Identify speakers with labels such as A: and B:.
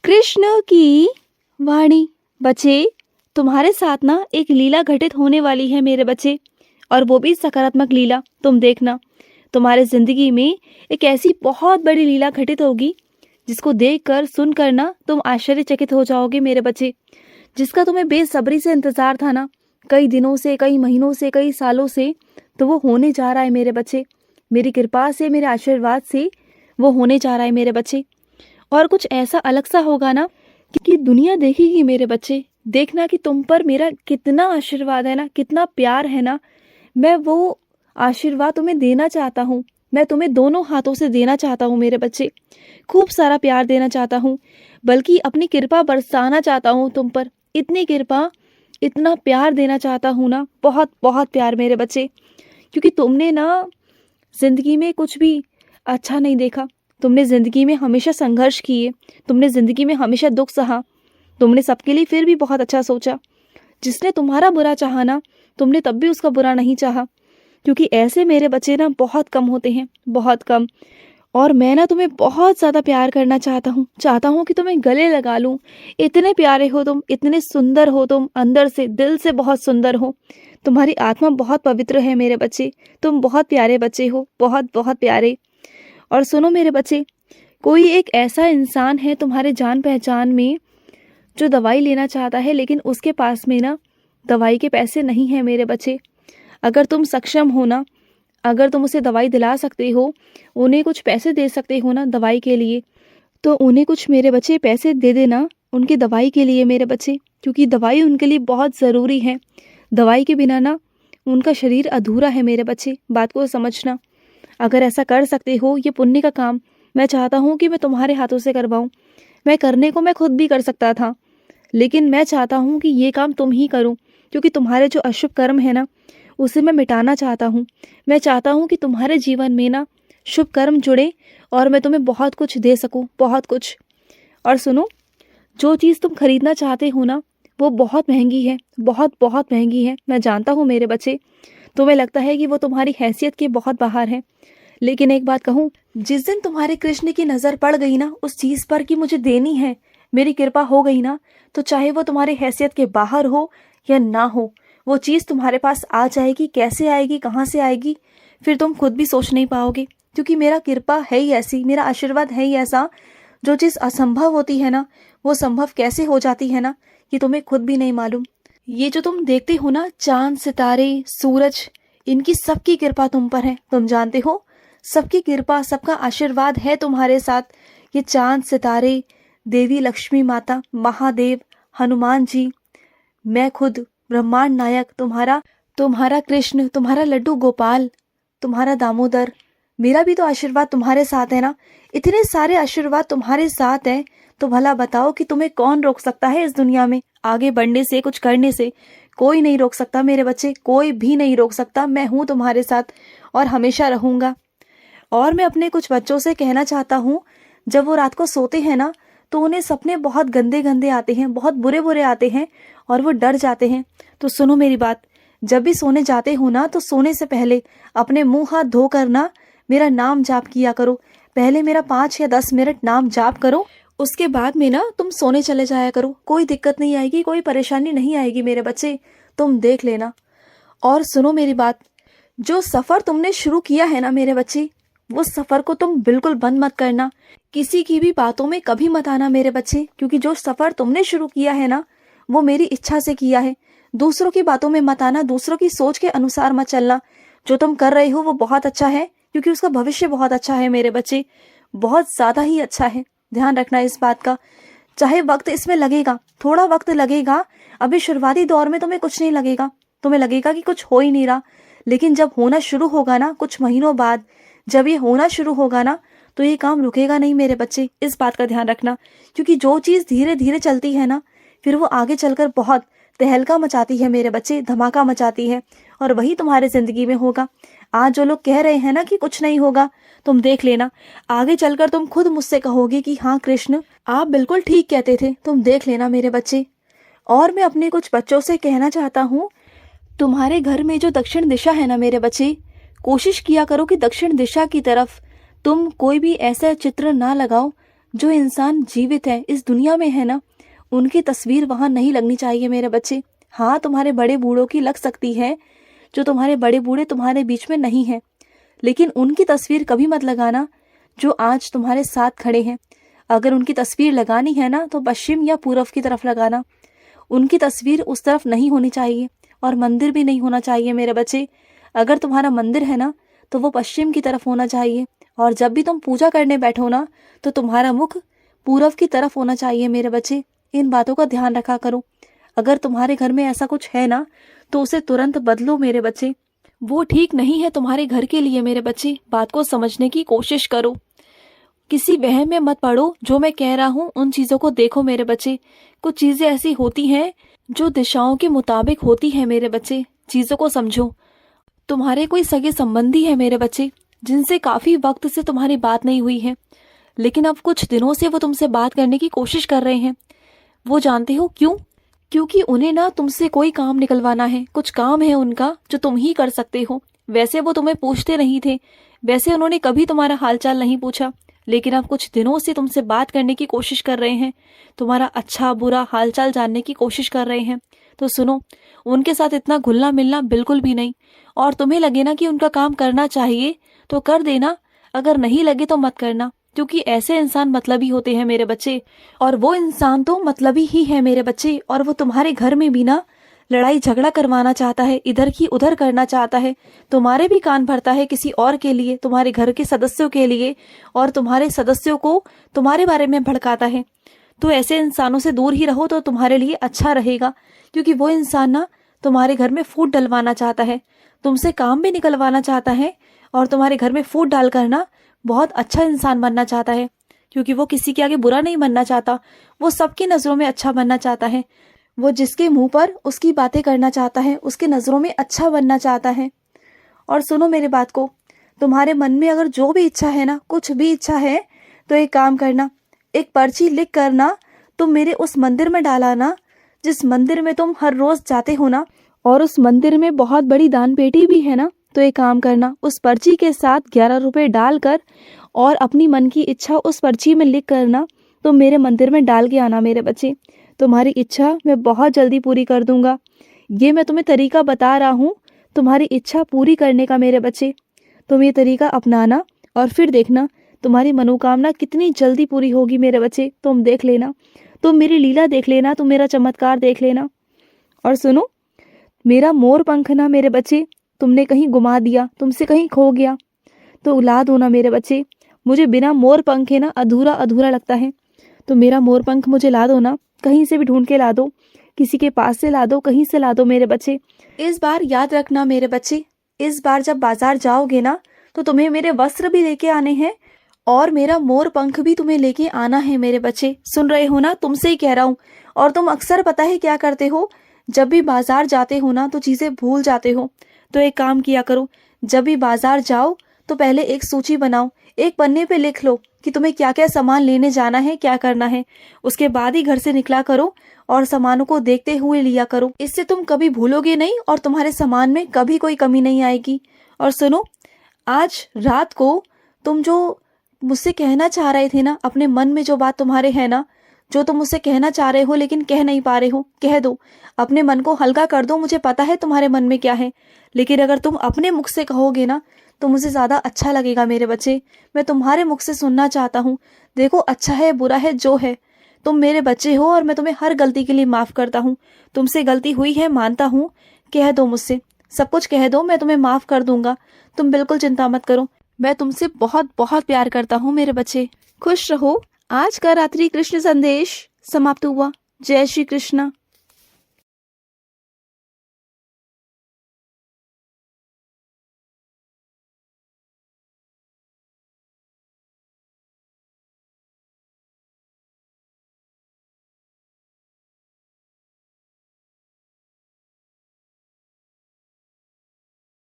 A: कृष्ण की वाणी। बच्चे, तुम्हारे साथ ना एक लीला घटित होने वाली है मेरे बच्चे, और वो भी सकारात्मक लीला। तुम देखना, तुम्हारे जिंदगी में एक ऐसी बहुत बड़ी लीला घटित होगी जिसको देखकर सुनकर ना तुम आश्चर्यचकित हो जाओगे मेरे बच्चे। जिसका तुम्हें बेसब्री से इंतजार था ना, कई दिनों से, कई महीनों से, कई सालों से, तो वो होने जा रहा है मेरे बच्चे। मेरी कृपा से, मेरे आशीर्वाद से वो होने जा रहा है मेरे बच्चे। और कुछ ऐसा अलग सा होगा ना कि दुनिया देखेगी मेरे बच्चे। देखना कि तुम पर मेरा कितना आशीर्वाद है ना, कितना प्यार है ना। मैं वो आशीर्वाद तुम्हें देना चाहता हूँ। मैं तुम्हें दोनों हाथों से देना चाहता हूँ मेरे बच्चे। खूब सारा प्यार देना चाहता हूँ, बल्कि अपनी कृपा बरसाना चाहता हूँ तुम पर। इतनी कृपा, इतना प्यार देना चाहता हूँ ना, बहुत बहुत प्यार मेरे बच्चे। क्योंकि तुमने ना जिंदगी में कुछ भी अच्छा नहीं देखा। तुमने जिंदगी में हमेशा संघर्ष किए, तुमने जिंदगी में हमेशा दुख सहा। तुमने सबके लिए फिर भी बहुत अच्छा सोचा। जिसने तुम्हारा बुरा चाहा ना, तुमने तब भी उसका बुरा नहीं चाहा। क्योंकि ऐसे मेरे बच्चे ना बहुत कम होते हैं, बहुत कम। और मैं ना तुम्हें बहुत ज़्यादा प्यार करना चाहता हूँ कि तुम्हें गले लगा लूँ। इतने प्यारे हो तुम, इतने सुंदर हो तुम, अंदर से, दिल से बहुत सुंदर हो। तुम्हारी आत्मा बहुत पवित्र है मेरे बच्चे। तुम बहुत प्यारे बच्चे हो, बहुत बहुत प्यारे। और सुनो मेरे बच्चे, कोई एक ऐसा इंसान है तुम्हारे जान पहचान में जो दवाई लेना चाहता है, लेकिन उसके पास में ना दवाई के पैसे नहीं है मेरे बच्चे। अगर तुम सक्षम हो ना, अगर तुम उसे दवाई दिला सकते हो, उन्हें कुछ पैसे दे सकते हो ना दवाई के लिए, तो उन्हें कुछ मेरे बच्चे पैसे दे देना उनकी दवाई के लिए मेरे बच्चे। क्योंकि दवाई उनके लिए बहुत ज़रूरी है। दवाई के बिना ना उनका शरीर अधूरा है मेरे बच्चे। बात को समझना। अगर ऐसा कर सकते हो, ये पुण्य का काम मैं चाहता हूँ कि मैं तुम्हारे हाथों से करवाऊँ। मैं करने को मैं खुद भी कर सकता था, लेकिन मैं चाहता हूँ कि ये काम तुम ही करो। क्योंकि तुम्हारे जो अशुभ कर्म है ना, उसे मैं मिटाना चाहता हूँ। मैं चाहता हूँ कि तुम्हारे जीवन में ना शुभ कर्म जुड़े और मैं तुम्हें बहुत कुछ दे सकूँ, बहुत कुछ। और सुनो, जो चीज़ तुम खरीदना चाहते हो ना, वो बहुत महंगी है, बहुत बहुत महंगी है। मैं जानता हूँ मेरे बच्चे, तुम्हें लगता है कि वो तुम्हारी हैसियत के बहुत बाहर है। लेकिन एक बात कहूँ, जिस दिन तुम्हारे कृष्ण की नज़र पड़ गई ना उस चीज़ पर कि मुझे देनी है, मेरी कृपा हो गई ना, तो चाहे वो तुम्हारी हैसियत के बाहर हो या ना हो, वो चीज़ तुम्हारे पास आ जाएगी। कैसे आएगी, कहाँ से आएगी, फिर तुम खुद भी सोच नहीं पाओगे। क्योंकि मेरा कृपा है ही ऐसी, मेरा आशीर्वाद है ही ऐसा। जो चीज़ असंभव होती है ना, वो संभव कैसे हो जाती है ना, ये तुम्हें खुद भी नहीं मालूम। ये जो तुम देखते हो ना, चांद, सितारे, सूरज, इनकी सबकी कृपा तुम पर है। तुम जानते हो, सबकी कृपा, सबका आशीर्वाद है तुम्हारे साथ। ये चांद, सितारे, देवी लक्ष्मी माता, महादेव, हनुमान जी, मैं खुद, ब्रह्मांड नायक, तुम्हारा कृष्ण, तुम्हारा लड्डू गोपाल, तुम्हारा दामोदर, मेरा भी तो आशीर्वाद तुम्हारे साथ है ना। इतने सारे आशीर्वाद तुम्हारे साथ है, तो भला बताओ कि तुम्हें कौन रोक सकता है इस दुनिया में आगे बढ़ने से, कुछ करने से। कोई नहीं रोक सकता मेरे बच्चे, कोई भी नहीं रोक सकता। मैं हूँ तुम्हारे साथ और हमेशा रहूंगा। और मैं अपने कुछ बच्चों से कहना चाहता हूँ, जब वो रात को सोते हैं ना, तो उन्हें सपने बहुत गंदे गंदे आते हैं, बहुत बुरे बुरे आते हैं, और वो डर जाते हैं। तो सुनो मेरी बात, जब भी सोने जाते हो ना, तो सोने से पहले अपने मुंह हाथ धोकर ना मेरा नाम जाप किया करो। पहले मेरा 5 या 10 मिनट नाम जाप करो, उसके बाद में ना तुम सोने चले जाया करो। कोई दिक्कत नहीं आएगी, कोई परेशानी नहीं आएगी मेरे बच्चे, तुम देख लेना। और सुनो मेरी बात, जो सफ़र तुमने शुरू किया है ना मेरे बच्चे, वो सफ़र को तुम बिल्कुल बंद मत करना। किसी की भी बातों में कभी मत आना मेरे बच्चे। क्योंकि जो सफ़र तुमने शुरू किया है ना, वो मेरी इच्छा से किया है। दूसरों की बातों में मत आना, दूसरों की सोच के अनुसार मत चलना। जो तुम कर रहे हो वो बहुत अच्छा है, क्योंकि उसका भविष्य बहुत अच्छा है मेरे बच्चे, बहुत ज़्यादा ही अच्छा है। ध्यान रखना इस बात का। चाहे वक्त इसमें लगेगा, थोड़ा वक्त लगेगा। अभी शुरुआती दौर में तुम्हें कुछ नहीं लगेगा, तुम्हें लगेगा कि कुछ हो ही नहीं रहा। लेकिन जब होना शुरू होगा ना, कुछ महीनों बाद जब ये होना शुरू होगा ना, तो ये काम रुकेगा नहीं मेरे बच्चे। इस बात का ध्यान रखना। क्योंकि जो चीज़ धीरे धीरे चलती है ना, फिर वो आगे चलकर बहुत तहलका मचाती है मेरे बच्चे, धमाका मचाती है। और वही तुम्हारे जिंदगी में होगा। आज जो लोग कह रहे हैं ना कि कुछ नहीं होगा, तुम देख लेना, आगे चलकर तुम खुद मुझसे कहोगे कि हाँ कृष्ण, आप बिल्कुल ठीक कहते थे। तुम देख लेना मेरे बच्चे। और मैं अपने कुछ बच्चों से कहना चाहता हूँ, तुम्हारे घर में जो दक्षिण दिशा है ना मेरे बच्चे, कोशिश किया करो कि दक्षिण दिशा की तरफ तुम कोई भी ऐसा चित्र ना लगाओ जो इंसान जीवित है, इस दुनिया में है ना, उनकी तस्वीर वहां नहीं लगनी चाहिए मेरे बच्चे। हाँ, तुम्हारे बड़े बूढ़ों की लग सकती है, जो तुम्हारे बड़े बूढ़े तुम्हारे बीच में नहीं है, लेकिन उनकी तस्वीर कभी मत लगाना जो आज तुम्हारे साथ खड़े हैं। अगर उनकी तस्वीर लगानी है ना, तो पश्चिम या पूर्व की तरफ लगाना। उनकी तस्वीर उस तरफ नहीं होनी चाहिए, और मंदिर भी नहीं होना चाहिए मेरे बच्चे। अगर तुम्हारा मंदिर है ना, तो वो पश्चिम की तरफ होना चाहिए, और जब भी तुम पूजा करने बैठो ना, तो तुम्हारा मुख पूर्व की तरफ होना चाहिए मेरे बच्चे। इन बातों का ध्यान रखा करो। अगर तुम्हारे घर में ऐसा कुछ है ना, तो उसे तुरंत बदलो मेरे बच्चे। वो ठीक नहीं है तुम्हारे घर के लिए मेरे बच्चे। बात को समझने की कोशिश करो, किसी वहम में मत पड़ो। जो मैं कह रहा हूँ उन चीजों को देखो मेरे बच्चे। कुछ चीजें ऐसी होती हैं जो दिशाओं के मुताबिक होती है मेरे बच्चे। चीजों को समझो। तुम्हारे कोई सगे संबंधी है मेरे बच्चे, जिनसे काफी वक्त से तुम्हारी बात नहीं हुई है, लेकिन अब कुछ दिनों से वो तुमसे बात करने की कोशिश कर रहे हैं। वो जानते हो क्यों? क्योंकि उन्हें ना तुमसे कोई काम निकलवाना है। कुछ काम है उनका जो तुम ही कर सकते हो। वैसे वो तुम्हें पूछते नहीं थे, वैसे उन्होंने कभी तुम्हारा हालचाल नहीं पूछा, लेकिन अब कुछ दिनों से तुमसे बात करने की कोशिश कर रहे हैं। तुम्हारा अच्छा बुरा हालचाल जानने की कोशिश कर रहे हैं। तो सुनो, उनके साथ इतना घुलना मिलना बिल्कुल भी नहीं। और तुम्हें लगे ना कि उनका काम करना चाहिए तो कर देना, अगर नहीं लगे तो मत करना, क्योंकि ऐसे इंसान मतलबी होते हैं मेरे बच्चे। और वो इंसान तो मतलबी ही है मेरे बच्चे। और वो तुम्हारे घर में भी ना लड़ाई झगड़ा करवाना चाहता है, इधर की उधर करना चाहता है। तुम्हारे भी कान भरता है किसी और के लिए, तुम्हारे घर के सदस्यों के लिए, और तुम्हारे सदस्यों को तुम्हारे बारे में भड़काता है। तो ऐसे इंसानों से दूर ही रहो तो तुम्हारे लिए अच्छा रहेगा, क्योंकि वो इंसान ना तुम्हारे घर में फूट डलवाना चाहता है, तुमसे काम भी निकलवाना चाहता है, और तुम्हारे घर में फूट डालकर ना बहुत अच्छा इंसान बनना चाहता है। क्योंकि वो किसी के आगे बुरा नहीं बनना चाहता, वो सबकी नजरों में अच्छा बनना चाहता है। वो जिसके मुंह पर उसकी बातें करना चाहता है, उसके नजरों में अच्छा बनना चाहता है। और सुनो मेरी बात को, तुम्हारे मन में अगर जो भी इच्छा है ना, कुछ भी इच्छा है, तो एक काम करना, एक पर्ची लिख कर ना तुम मेरे उस मंदिर में डालाना, जिस मंदिर में तुम हर रोज जाते हो ना, और उस मंदिर में बहुत बड़ी दान पेटी भी है ना। तो एक काम करना, उस पर्ची के साथ 11 रुपए डालकर और अपनी मन की इच्छा उस पर्ची में लिख करना, तो मेरे मंदिर में डाल के आना मेरे बच्चे। तुम्हारी इच्छा मैं बहुत जल्दी पूरी कर दूंगा। ये मैं तुम्हें तरीका बता रहा हूँ तुम्हारी इच्छा पूरी करने का मेरे बच्चे। तुम ये तरीका अपनाना और फिर देखना तुम्हारी मनोकामना कितनी जल्दी पूरी होगी मेरे बच्चे। तुम देख लेना, तुम मेरी लीला देख लेना, तुम मेरा चमत्कार देख लेना। और सुनो, मेरा मोर पंख ना मेरे बच्चे तुमने कहीं गुमा दिया, तुमसे कहीं खो गया, तो ला दो ना मेरे बच्चे। मुझे बिना मोर पंखे ना अधूरा अधूरा लगता है, तो मेरा मोर पंख मुझे ला दो ना, कहीं से भी ढूंढ के ला दो, किसी के पास से ला दो, कहीं से ला दो मेरे बच्चे। इस बार याद रखना मेरे बच्चे, इस बार जब बाजार जाओगे ना, तो तुम्हें मेरे वस्त्र भी लेके आने हैं और मेरा मोर पंख भी तुम्हें लेके आना है मेरे बच्चे। सुन रहे हो ना, तुमसे ही कह रहा हूँ। और तुम अक्सर पता है क्या करते हो, जब भी बाजार जाते हो ना तो चीजें भूल जाते हो। तो एक काम किया करो, जब भी बाजार जाओ तो पहले एक सूची बनाओ, एक पन्ने पे लिख लो कि तुम्हें क्या क्या सामान लेने जाना है, क्या करना है। उसके बाद ही घर से निकला करो और सामानों को देखते हुए लिया करो। इससे तुम कभी भूलोगे नहीं और तुम्हारे सामान में कभी कोई कमी नहीं आएगी। और सुनो, आज रात को तुम जो मुझसे कहना चाह रहे थे ना, अपने मन में जो बात तुम्हारे है ना, जो तुम मुझसे कहना चाह रहे हो लेकिन कह नहीं पा रहे हो, कह दो। अपने मन को हल्का कर दो। मुझे पता है तुम्हारे मन में क्या है, लेकिन अगर तुम अपने मुख से कहोगे ना तो मुझे ज्यादा अच्छा लगेगा मेरे बच्चे। मैं तुम्हारे मुख से सुनना चाहता हूँ। देखो, अच्छा है बुरा है जो है, तुम मेरे बच्चे हो और मैं तुम्हें हर गलती के लिए माफ करता हूँ। तुमसे गलती हुई है मानता हूँ, कह दो मुझसे, सब कुछ कह दो, मैं तुम्हें माफ कर दूंगा। तुम बिल्कुल चिंता मत करो, मैं तुमसे बहुत बहुत प्यार करता हूँ मेरे बच्चे। खुश रहो। आज का रात्रि कृष्ण संदेश समाप्त हुआ। जय श्री कृष्ण।